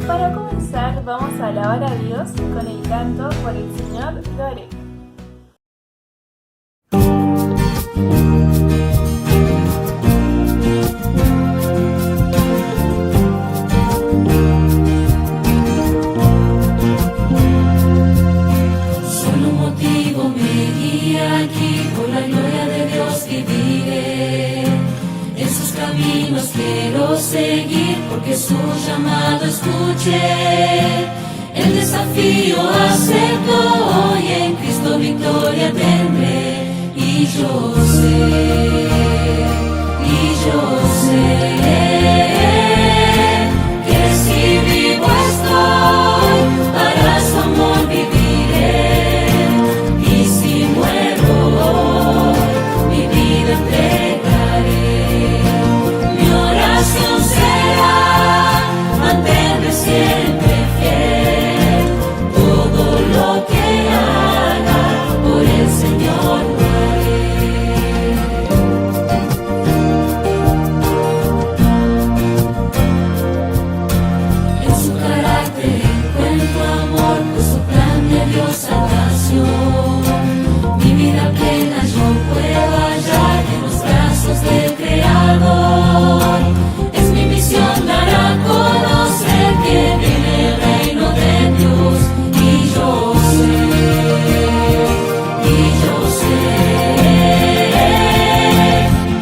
Para comenzar, vamos a alabar a Dios con el canto Por el Señor lo haré. Solo un motivo me guía aquí, por la gloria de Dios viviré. En sus caminos quiero seguir, porque su llamado escuché. El desafío acepto hoy, en Cristo victoria tendré. Y yo sé que si vivo estoy, para su amor viviré. Y si muero hoy, mi vida entregaré. Mi oración será mantenerme siempre fiel. Todo lo que haga por el Señor lo haré. En su carácter encuentro amor, pues su plan me dio salvación. Mi vida plena yo puedo hallar en los brazos del Creador. Es mi misión dar a conocer que viene el reino de Dios. Y yo sé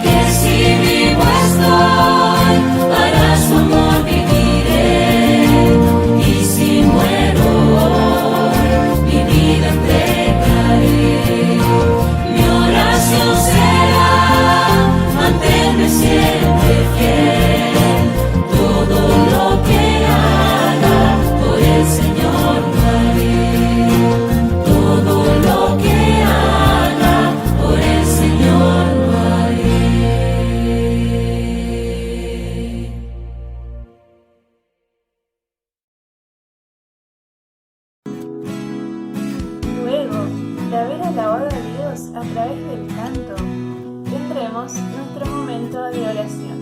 que si vivo estoy, para su amor viviré. Y si muero hoy, mi vida entregaré. Mi oración será mantenerme siempre fiel. Todo lo que haga por el Señor lo haré. Todo lo que haga por el Señor lo haré. Luego de haber alabado a Dios a través del canto, tendremos nuestro momento de oración.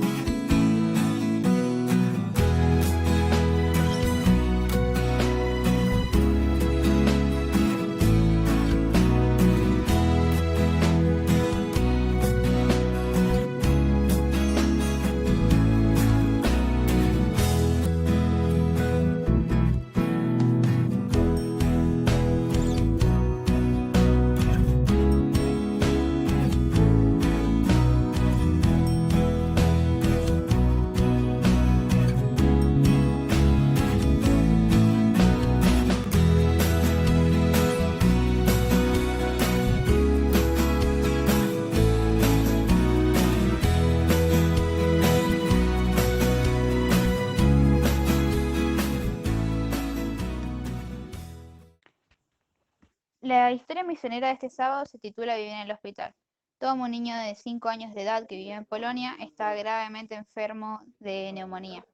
La historia misionera de este sábado se titula Vivir en el hospital. Tom, un niño de 5 años de edad que vive en Polonia, está gravemente enfermo de neumonía.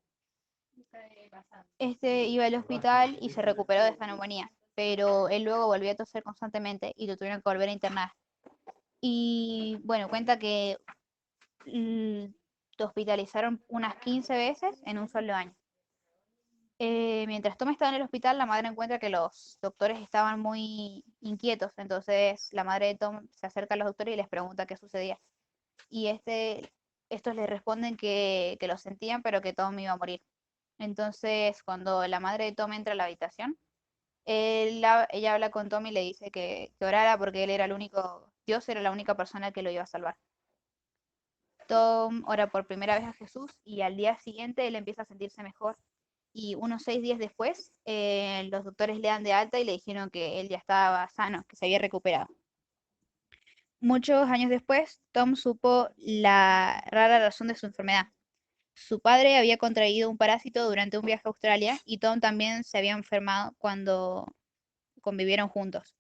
Iba al hospital y se recuperó de esta neumonía, pero él luego volvió a toser constantemente y lo tuvieron que volver a internar. Y bueno, cuenta que lo hospitalizaron unas 15 veces en un solo año. Mientras Tom estaba en el hospital, la madre encuentra que los doctores estaban muy inquietos, entonces la madre de Tom se acerca a los doctores y les pregunta qué sucedía. Y estos le responden que lo sentían, pero que Tom iba a morir. Entonces, cuando la madre de Tom entra a la habitación, ella habla con Tom y le dice que orara porque él era el único, Dios era la única persona que lo iba a salvar. Tom ora por primera vez a Jesús y al día siguiente él empieza a sentirse mejor. Y unos 6 días después, los doctores le dan de alta y le dijeron que él ya estaba sano, que se había recuperado. Muchos años después, Tom supo la rara razón de su enfermedad. Su padre había contraído un parásito durante un viaje a Australia y Tom también se había enfermado cuando convivieron juntos.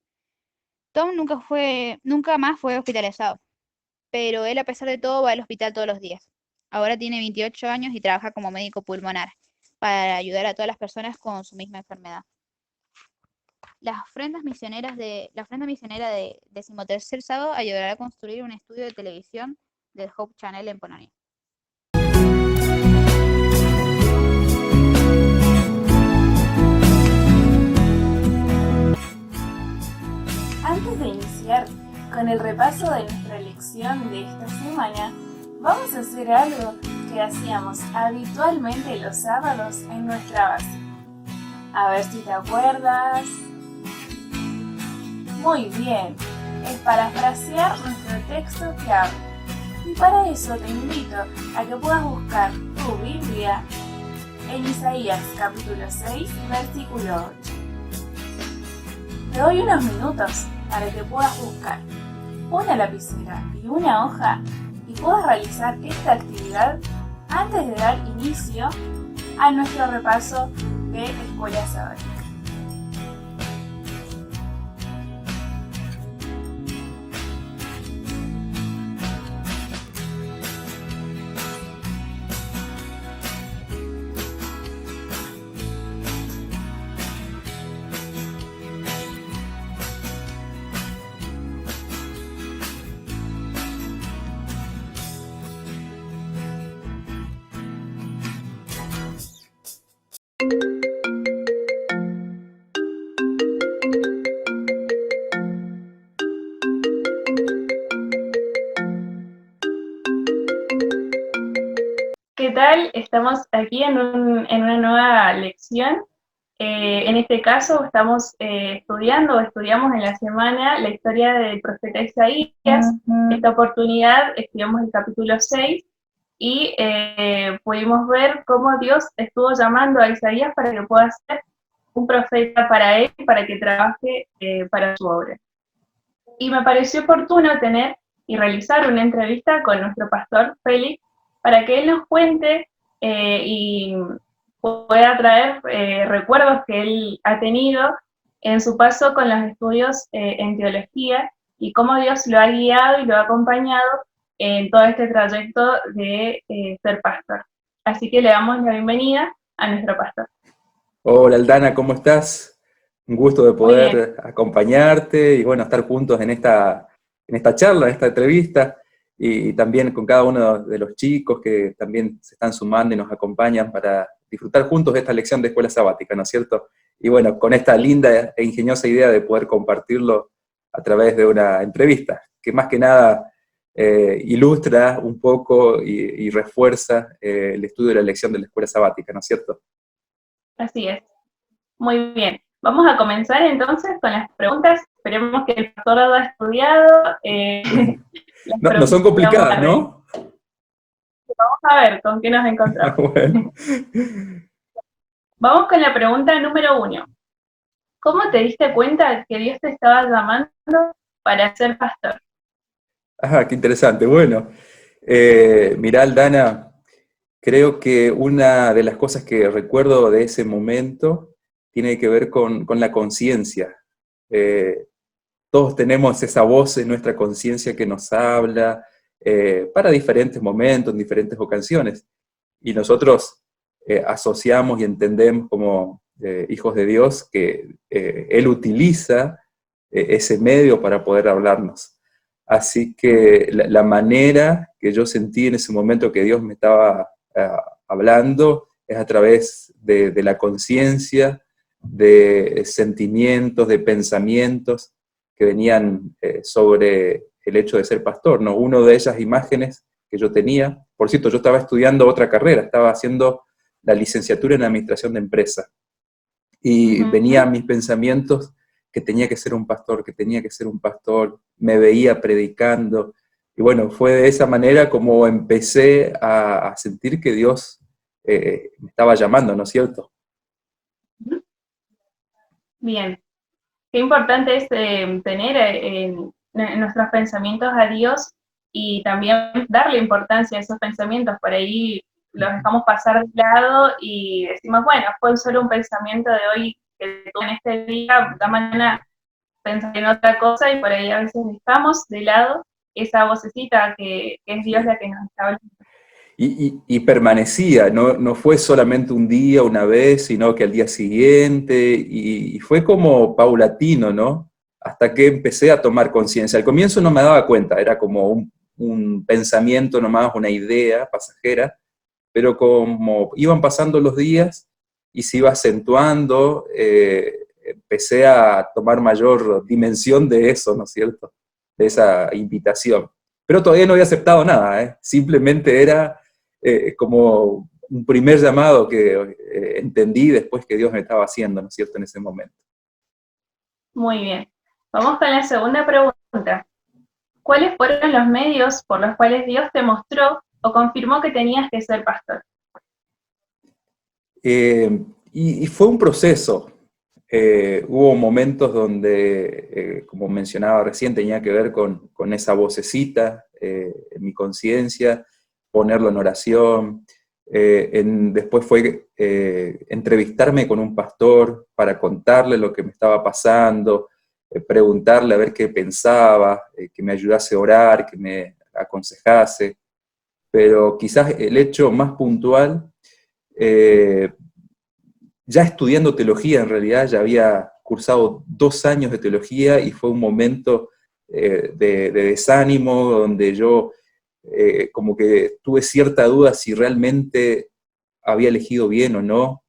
Tom nunca más fue hospitalizado, pero él a pesar de todo va al hospital todos los días. Ahora tiene 28 años y trabaja como médico pulmonar para ayudar a todas las personas con su misma enfermedad. La ofrenda misionera de 13º sábado ayudará a construir un estudio de televisión del Hope Channel en Polonia. antes de iniciar con el repaso de nuestra lección de esta semana, vamos a hacer algo que hacíamos habitualmente los sábados en nuestra base. A ver si te acuerdas. Muy bien, es parafrasear nuestro texto clave. Y para eso te invito a que puedas buscar tu Biblia en Isaías capítulo 6, versículo 8. Te doy unos minutos para que puedas buscar una lapicera y una hoja y puedas realizar esta actividad antes de dar inicio a nuestro repaso de escuela sabática. ¿Qué tal? Estamos aquí en una nueva lección. En este caso estamos estudiamos en la semana la historia del profeta Isaías. Esta oportunidad estudiamos el capítulo 6 y pudimos ver cómo Dios estuvo llamando a Isaías para que pueda ser un profeta para él, para que trabaje para su obra. Y me pareció oportuno tener y realizar una entrevista con nuestro pastor Félix para que él nos cuente y pueda traer recuerdos que él ha tenido en su paso con los estudios en teología y cómo Dios lo ha guiado y lo ha acompañado en todo este trayecto de ser pastor. Así que le damos la bienvenida a nuestro pastor. Hola Aldana, ¿cómo estás? Un gusto de poder acompañarte y bueno, estar juntos en esta charla, en esta entrevista, y también con cada uno de los chicos que también se están sumando y nos acompañan para disfrutar juntos de esta lección de escuela sabática, ¿no es cierto? Y bueno, con esta linda e ingeniosa idea de poder compartirlo a través de una entrevista, que más que nada ilustra un poco y refuerza el estudio de la lección de la escuela sabática, ¿no es cierto? Así es. Muy bien. Vamos a comenzar entonces con las preguntas. Esperemos que el pastor haya estudiado. No son complicadas, ¿no? Vamos a ver con qué nos encontramos. Bueno. Vamos con la pregunta número 1. ¿Cómo te diste cuenta que Dios te estaba llamando para ser pastor? Qué interesante. Bueno, mirá, Aldana, creo que una de las cosas que recuerdo de ese momento tiene que ver con la conciencia. Todos tenemos esa voz en nuestra conciencia que nos habla para diferentes momentos, en diferentes ocasiones. Y nosotros asociamos y entendemos como hijos de Dios que Él utiliza ese medio para poder hablarnos. Así que la manera que yo sentí en ese momento que Dios me estaba hablando es a través de la conciencia, de sentimientos, de pensamientos que venían sobre el hecho de ser pastor, ¿no? Una de esas imágenes que yo tenía, por cierto, yo estaba estudiando otra carrera, estaba haciendo la licenciatura en Administración de Empresa, y venían mis pensamientos que tenía que ser un pastor, que tenía que ser un pastor, me veía predicando, y bueno, fue de esa manera como empecé a sentir que Dios me estaba llamando, ¿no es cierto? Bien. Qué importante es tener en nuestros pensamientos a Dios y también darle importancia a esos pensamientos. Por ahí los dejamos pasar de lado y decimos, bueno, fue solo un pensamiento de hoy que tuve en este día, la mañana pensé en otra cosa y por ahí a veces dejamos de lado esa vocecita que es Dios la que nos está hablando. Y permanecía, no fue solamente un día, una vez, sino que al día siguiente, y fue como paulatino, ¿no? Hasta que empecé a tomar conciencia. Al comienzo no me daba cuenta, era como un pensamiento nomás, una idea pasajera, pero como iban pasando los días y se iba acentuando empecé a tomar mayor dimensión de eso, ¿no es cierto? De esa invitación. Pero todavía no había aceptado nada, ¿eh? Simplemente era como un primer llamado que entendí después que Dios me estaba haciendo, ¿no es cierto?, en ese momento. Muy bien. Vamos con la segunda pregunta. ¿Cuáles fueron los medios por los cuales Dios te mostró o confirmó que tenías que ser pastor? Y fue un proceso. Hubo momentos donde, como mencionaba recién, tenía que ver con esa vocecita en mi conciencia, ponerlo en oración. Después fue entrevistarme con un pastor para contarle lo que me estaba pasando, preguntarle a ver qué pensaba, que me ayudase a orar, que me aconsejase. Pero quizás el hecho más puntual, ya estudiando teología, en realidad ya había cursado 2 años de teología y fue un momento de desánimo donde yo como que tuve cierta duda si realmente había elegido bien o no.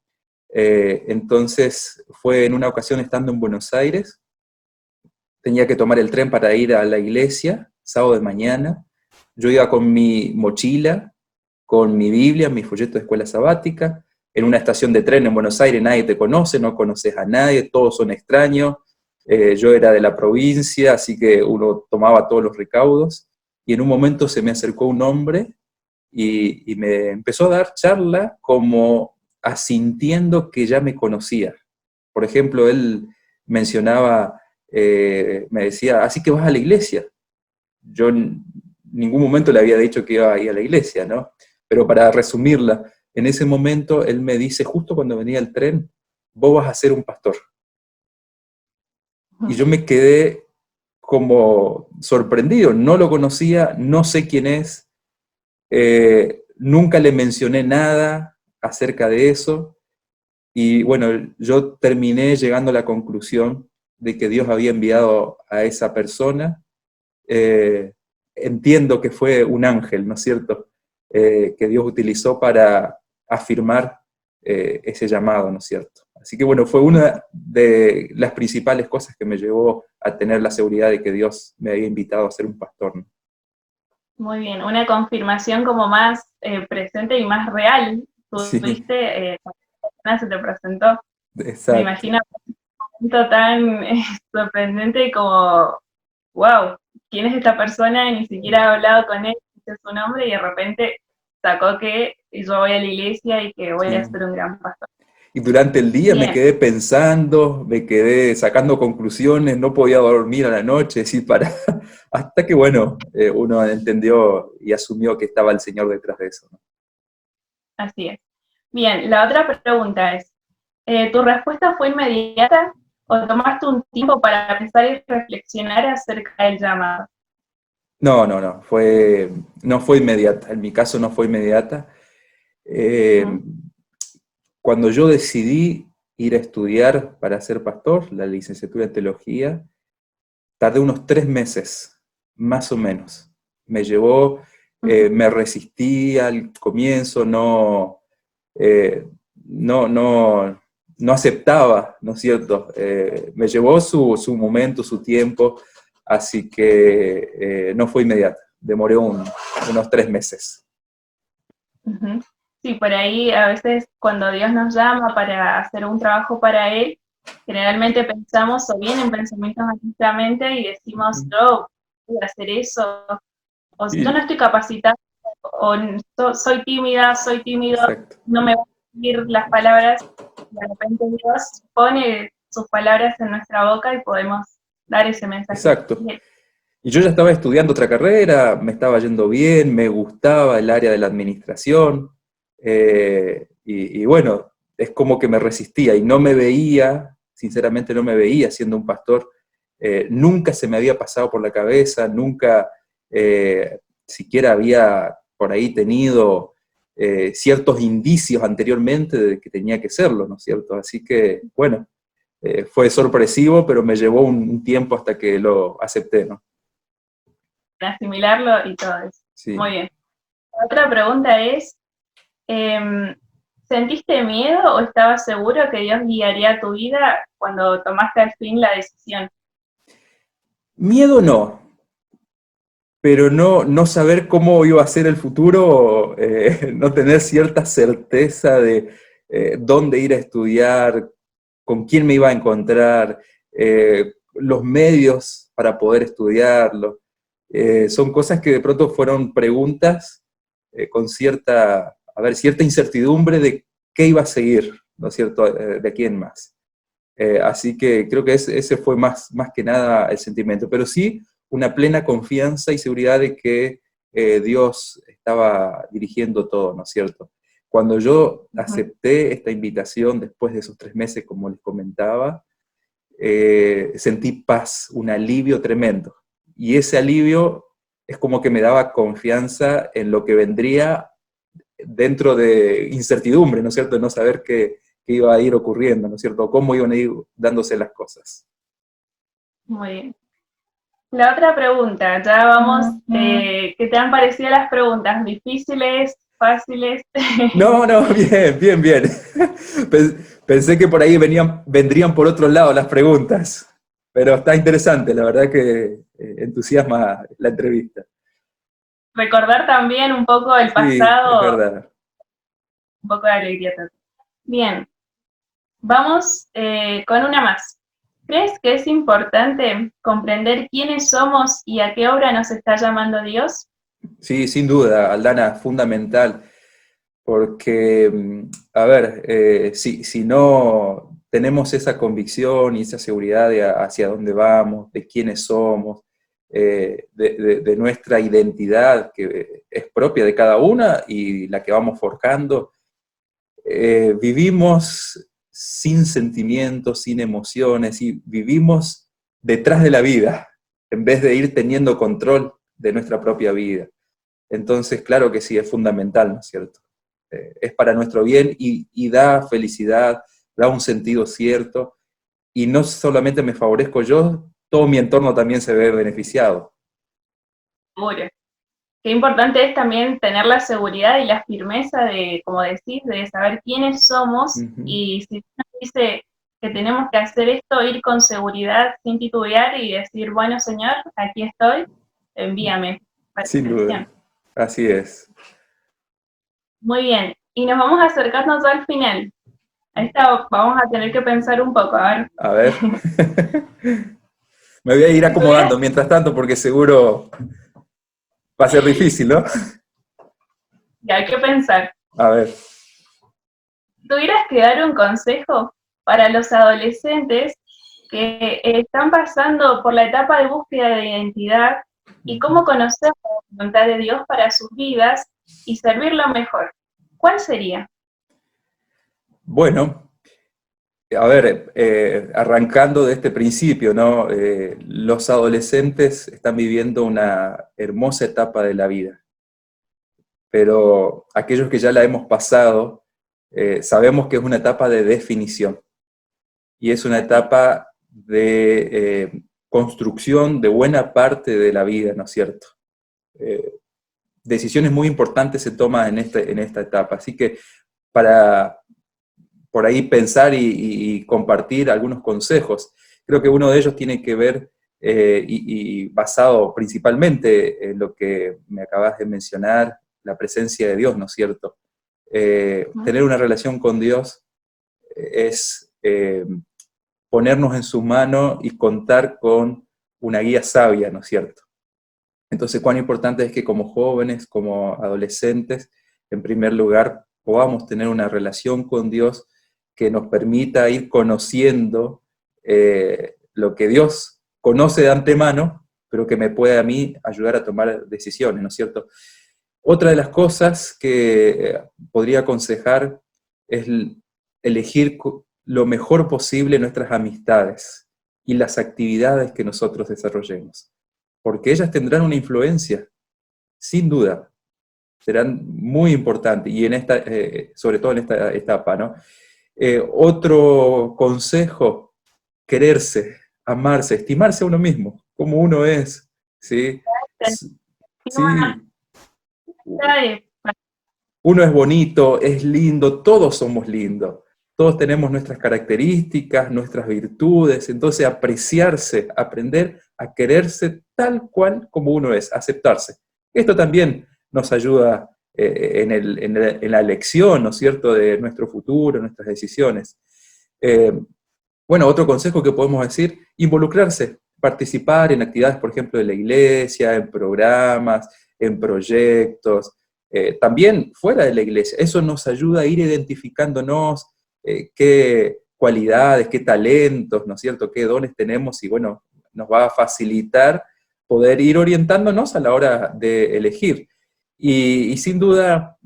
Entonces fue en una ocasión estando en Buenos Aires, tenía que tomar el tren para ir a la iglesia, sábado de mañana. Yo iba con mi mochila, con mi Biblia, mi folleto de escuela sabática, en una estación de tren en Buenos Aires nadie te conoce, no conoces a nadie, todos son extraños. Yo era de la provincia, así que uno tomaba todos los recaudos, y en un momento se me acercó un hombre y me empezó a dar charla como asintiendo que ya me conocía. Por ejemplo, él mencionaba, me decía, así que vas a la iglesia. Yo en ningún momento le había dicho que iba a ir a la iglesia, ¿no? Pero para resumirla, en ese momento él me dice, justo cuando venía el tren, vos vas a ser un pastor. Y yo me quedé como sorprendido, no lo conocía, no sé quién es, nunca le mencioné nada acerca de eso, y bueno, yo terminé llegando a la conclusión de que Dios había enviado a esa persona. Entiendo que fue un ángel, ¿no es cierto?, que Dios utilizó para afirmar ese llamado, ¿no es cierto? Así que bueno, fue una de las principales cosas que me llevó a tener la seguridad de que Dios me había invitado a ser un pastor, ¿no? Muy bien, una confirmación como más presente y más real. Sí, Tuviste, cuando la persona se te presentó, me exacto. imagino un momento tan sorprendente como, wow, ¿quién es esta persona? Ni siquiera he hablado con él, dice su nombre y de repente sacó que yo voy a la iglesia y que voy a Sí. ser un gran pastor. Y durante el día me Bien, quedé pensando, me quedé sacando conclusiones, no podía dormir a la noche, sí, para, hasta que, bueno, uno entendió y asumió que estaba el Señor detrás de eso, ¿no? así es. Bien, la otra pregunta es, ¿tu respuesta fue inmediata o tomaste un tiempo para pensar y reflexionar acerca del llamado? No, no, no, no fue inmediata, en mi caso no fue inmediata. Eh, Ujú. Cuando yo decidí ir a estudiar para ser pastor, la licenciatura en teología, tardé unos 3 meses, más o menos. Me llevó, me resistí al comienzo, eh, no, no, no aceptaba, ¿no es cierto? Me llevó su momento, su tiempo, así que no fue inmediata, demoré unos 3 meses. Ujú. Sí, por ahí a veces cuando Dios nos llama para hacer un trabajo para Él, generalmente pensamos o vienen pensamientos a nuestra mente y decimos, yo voy a hacer eso, o yo no Y, estoy capacitada, o soy tímida, soy tímido, exacto, no me van a decir las palabras, y de repente Dios pone sus palabras en nuestra boca y podemos dar ese mensaje. exacto. Y yo ya estaba estudiando otra carrera, me estaba yendo bien, me gustaba el área de la administración, y bueno, es como que me resistía y no me veía, sinceramente no me veía siendo un pastor. Nunca se me había pasado por la cabeza, nunca siquiera había por ahí tenido ciertos indicios anteriormente de que tenía que serlo, ¿no es cierto? Así que, bueno, fue sorpresivo, pero me llevó un tiempo hasta que lo acepté, ¿no? Para asimilarlo y todo eso. Sí. Muy bien. Otra pregunta es, em, ¿Sentiste miedo o estabas seguro que Dios guiaría tu vida cuando tomaste al fin la decisión? Miedo no, pero no saber cómo iba a ser el futuro, no tener cierta certeza de dónde ir a estudiar, con quién me iba a encontrar, los medios para poder estudiarlo. Son cosas que de pronto fueron preguntas con cierta incertidumbre de qué iba a seguir, ¿no es cierto?, de aquí en más. Así que creo que ese fue más que nada el sentimiento, pero sí una plena confianza y seguridad de que Dios estaba dirigiendo todo, ¿no es cierto? Cuando yo acepté esta invitación después de esos 3 meses, como les comentaba, sentí paz, un alivio tremendo. Y ese alivio es como que me daba confianza en lo que vendría dentro de incertidumbre, ¿no es cierto? De no saber qué iba a ir ocurriendo, ¿no es cierto? Cómo iban a ir dándose las cosas. Muy bien. La otra pregunta, ya vamos, ¿qué te han parecido las preguntas? ¿Difíciles, fáciles? No, bien. Pensé que por ahí vendrían por otro lado las preguntas, pero está interesante, la verdad que entusiasma la entrevista. Recordar también un poco el Sí, es pasado, verdad. un poco de alegría también. Bien, vamos con una más. ¿Crees que es importante comprender quiénes somos y a qué obra nos está llamando Dios? Sí, sin duda, Aldana, fundamental, porque, a ver, si no tenemos esa convicción y esa seguridad de hacia dónde vamos, de quiénes somos, de nuestra identidad, que es propia de cada una y la que vamos forjando, vivimos sin sentimientos, sin emociones, y vivimos detrás de la vida, en vez de ir teniendo control de nuestra propia vida. Entonces, claro que sí, es fundamental, ¿no es cierto? Es para nuestro bien y da felicidad, da un sentido cierto, y no solamente me favorezco yo, todo mi entorno también se ve beneficiado. Seguro. Qué importante es también tener la seguridad y la firmeza de, como decís, de saber quiénes somos Ujú. y si nos dice que tenemos que hacer esto, ir con seguridad, sin titubear y decir, bueno, Señor, aquí estoy, envíame para Sin la duda, misión. así es. Muy bien, y nos vamos acercando ya al final. A esta vamos a tener que pensar un poco, a ver. A ver, me voy a ir Si tuvieras, acomodando mientras tanto porque seguro va a ser difícil, ¿no? ya hay que pensar, A ver. si tuvieras que dar un consejo para los adolescentes que están pasando por la etapa de búsqueda de identidad y cómo conocer la voluntad de Dios para sus vidas y servirlo mejor. ¿Cuál sería? Bueno, a ver, arrancando de este principio, ¿no? Los adolescentes están viviendo una hermosa etapa de la vida, pero aquellos que ya la hemos pasado, sabemos que es una etapa de definición y es una Así, etapa de construcción de buena parte de la vida, ¿no es cierto? Eh, Decisiones muy importantes se toman en esta etapa, así que para por ahí pensar y compartir algunos consejos. Creo que uno de ellos tiene que ver, y basado principalmente en lo que me acabas de mencionar, la presencia de Dios, ¿no es cierto? Tener una relación con Dios es ponernos en su mano y contar con una guía sabia, ¿no es cierto? Entonces, cuán importante es que como jóvenes, como adolescentes, en primer lugar, podamos tener una relación con Dios que nos permita ir conociendo lo que Dios conoce de antemano, pero que me puede a mí ayudar a tomar decisiones, ¿no es cierto? Otra de las cosas que podría aconsejar es elegir lo mejor posible nuestras amistades y las actividades que nosotros desarrollemos, porque ellas tendrán una influencia, sin duda, serán muy importantes, y sobre todo en esta etapa, ¿no? Otro consejo, quererse, amarse, estimarse a uno mismo, como uno es, ¿sí? Sí, encima, uno es bonito, es lindo, todos somos lindos. Todos tenemos nuestras características, nuestras virtudes, entonces apreciarse, aprender a quererse tal cual como uno es, aceptarse. Esto también nos ayuda en la elección, ¿no es cierto?, de nuestro futuro, nuestras decisiones. Bueno, otro consejo que podemos decir, involucrarse, participar en actividades, por ejemplo, de la iglesia, en programas, en proyectos, también fuera de la iglesia. Eso nos ayuda a ir identificándonos, qué cualidades, qué talentos, ¿no es cierto?, qué dones tenemos, y bueno, nos va a facilitar poder ir orientándonos a la hora de elegir. Y sin duda,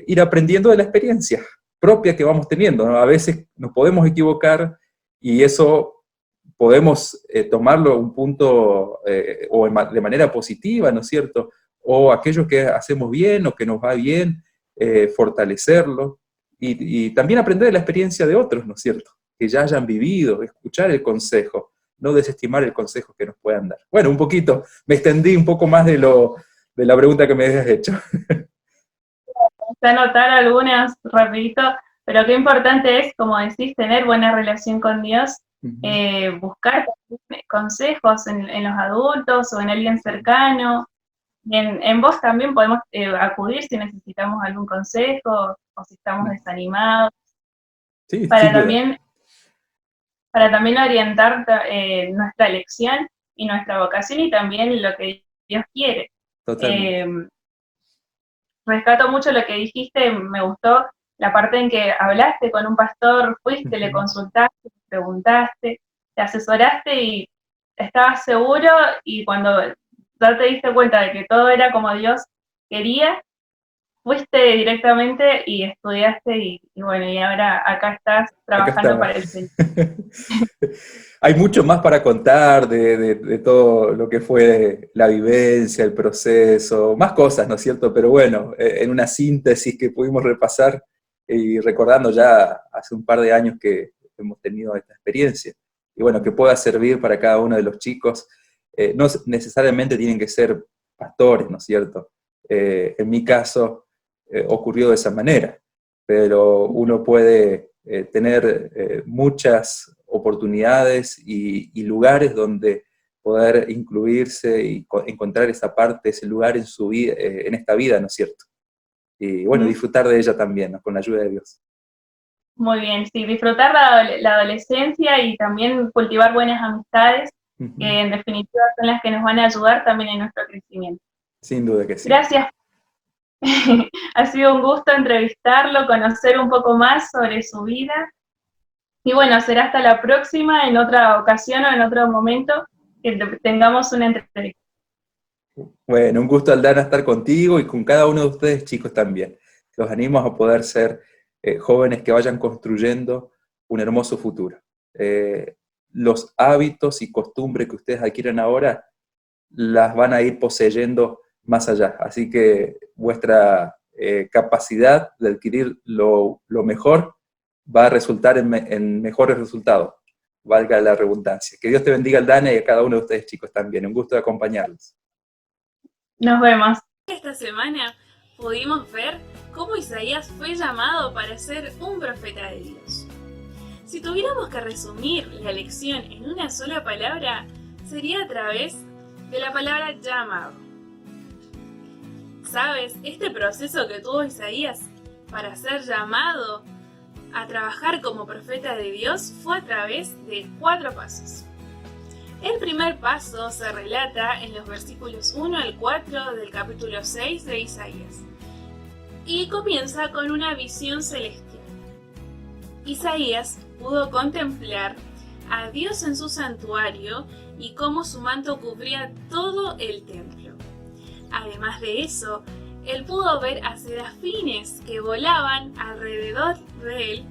ir aprendiendo de la experiencia propia que vamos teniendo, ¿no? A veces nos podemos equivocar y eso podemos tomarlo a un punto o de manera positiva, ¿no es cierto? O aquello que hacemos bien o que nos va bien, fortalecerlo. Y también aprender de la experiencia de otros, ¿no es cierto? Que ya hayan vivido, escuchar el consejo, no desestimar el consejo que nos puedan dar. Bueno, un poquito, me extendí un poco más de la pregunta que me habías hecho. A anotar algunas rapidito, pero qué importante es, como decís, tener buena relación con Dios, buscar consejos en los adultos o en alguien cercano. En vos también podemos acudir si necesitamos algún consejo o si estamos desanimados, Sí, para sin duda. también orientar nuestra elección y nuestra vocación y también lo que Dios quiere. Totalmente. Rescato mucho lo que dijiste, me gustó la parte en que hablaste con un pastor, fuiste, le consultaste, le preguntaste, te asesoraste y estabas seguro, y cuando ya te diste cuenta de que todo era como Dios quería, fuiste directamente y estudiaste y bueno, y ahora acá estás trabajando para el Señor. Hay mucho más para contar de todo lo que fue la vivencia, el proceso, más cosas, ¿no es cierto? Pero bueno, en una síntesis que pudimos repasar y recordando ya hace un par de años que hemos tenido esta experiencia. Y bueno, que pueda servir para cada uno de los chicos. No necesariamente tienen que ser pastores, ¿no es cierto? En mi caso ocurrió de esa manera, pero uno puede tener muchas oportunidades y lugares donde poder incluirse y encontrar esa parte, ese lugar en su vida, en esta vida, ¿no es cierto? Y bueno, disfrutar de ella también, ¿no?, con la ayuda de Dios. Muy bien, sí, disfrutar la adolescencia y también cultivar buenas amistades, que en definitiva son las que nos van a ayudar también en nuestro crecimiento. Sin duda que sí. Gracias. Ha sido un gusto entrevistarlo, conocer un poco más sobre su vida. Y bueno, será hasta la próxima, en otra ocasión o en otro momento que tengamos una entrevista. Bueno, un gusto, Aldana, estar contigo y con cada uno de ustedes, chicos, también. Los animo a poder ser jóvenes que vayan construyendo un hermoso futuro. Los hábitos y costumbres que ustedes adquieren ahora las van a ir poseyendo más allá. Así que vuestra capacidad de adquirir lo mejor va a resultar en mejores resultados, valga la redundancia. Que Dios te bendiga, Aldana, y a cada uno de ustedes, chicos, también. Un gusto de acompañarlos. Nos vemos. Esta semana pudimos ver cómo Isaías fue llamado para ser un profeta de Dios. Si tuviéramos que resumir la lección en una sola palabra, sería a través de la palabra llamado. ¿Sabes? Este proceso que tuvo Isaías para ser llamado a trabajar como profeta de Dios fue a través de 4 pasos. El primer paso se relata en los versículos 1 al 4 del capítulo 6 de Isaías y comienza con una visión celestial. Isaías pudo contemplar a Dios en su santuario y cómo su manto cubría todo el templo. Además de eso, él pudo ver a serafines que volaban alrededor de él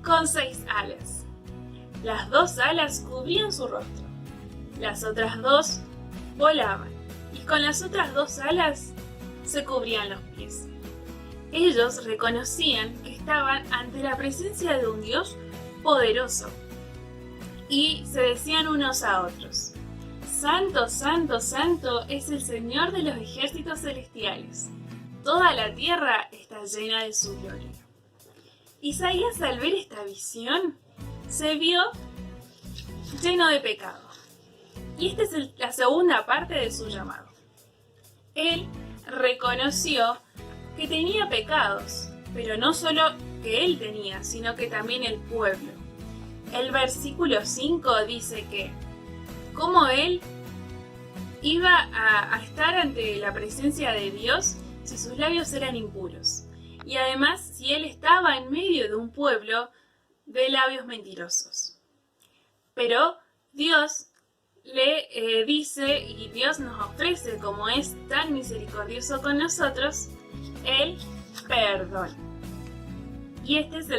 con 6 alas. Las 2 alas cubrían su rostro, las otras 2 volaban y con las otras 2 alas se cubrían los pies. Ellos reconocían que estaban ante la presencia de un Dios poderoso y se decían unos a otros: Santo, Santo, Santo es el Señor de los ejércitos celestiales. toda la tierra está llena de su gloria. Isaías, al ver esta visión, se vio lleno de pecado. Y esta es la segunda parte de su llamado. Él reconoció que tenía pecados, pero no solo que él tenía, sino que también el pueblo. El versículo 5 dice que, como él iba a estar ante la presencia de Dios si sus labios eran impuros. Y además, si él estaba en medio de un pueblo de labios mentirosos. Pero Dios le dice, y Dios nos ofrece, como es tan misericordioso con nosotros, el perdón. Y este es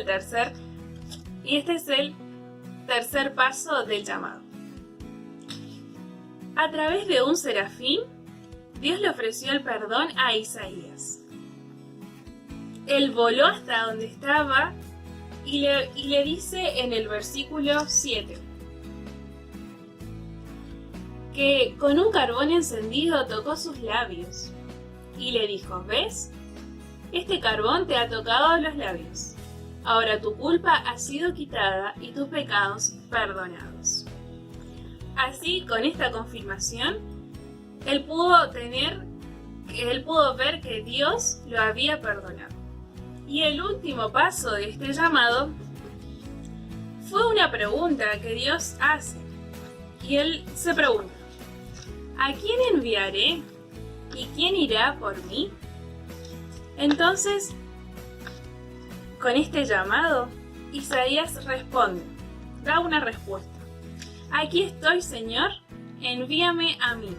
el tercer paso del llamado. A través de un serafín, Dios le ofreció el perdón a Isaías. Él voló hasta donde estaba y le dice en el versículo 7 que con un carbón encendido tocó sus labios y le dijo: ¿ves? Este carbón te ha tocado los labios. Ahora tu culpa ha sido quitada y tus pecados perdonados. Así, con esta confirmación, él pudo ver que Dios lo había perdonado. Y el último paso de este llamado fue una pregunta que Dios hace. Y él se pregunta: ¿a quién enviaré? ¿Y quién irá por mí? Entonces, con este llamado, Isaías responde, da una respuesta. Aquí estoy, Señor, envíame a mí.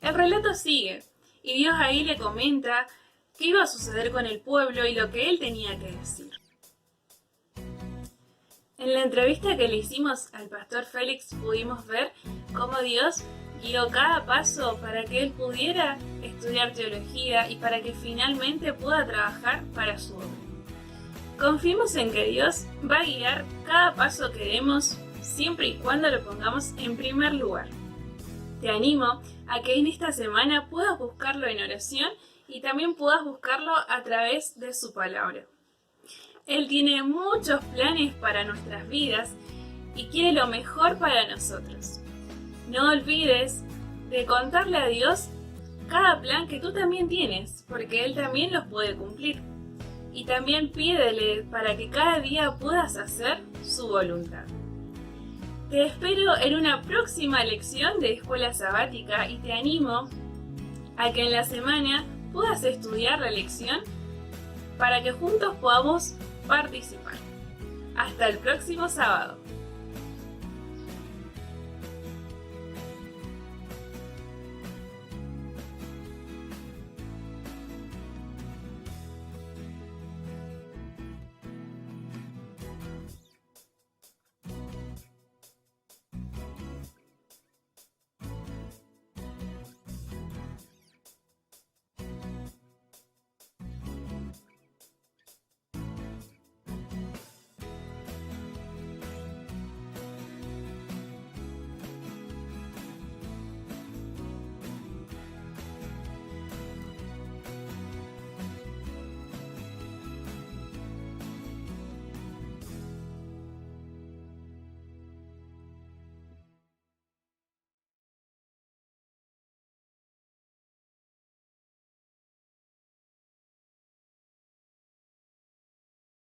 El relato sigue, y Dios ahí le comenta qué iba a suceder con el pueblo y lo que él tenía que decir. En la entrevista que le hicimos al pastor Félix pudimos ver cómo Dios guió cada paso para que él pudiera estudiar teología y para que finalmente pueda trabajar para su obra. Confiemos en que Dios va a guiar cada paso que demos siempre y cuando lo pongamos en primer lugar. Te animo a que en esta semana puedas buscarlo en oración y también puedas buscarlo a través de su palabra. Él tiene muchos planes para nuestras vidas y quiere lo mejor para nosotros. No olvides de contarle a Dios cada plan que tú también tienes, porque Él también los puede cumplir. Y también pídele para que cada día puedas hacer su voluntad. Te espero en una próxima lección de Escuela Sabática y te animo a que en la semana puedas estudiar la lección para que juntos podamos participar. Hasta el próximo sábado.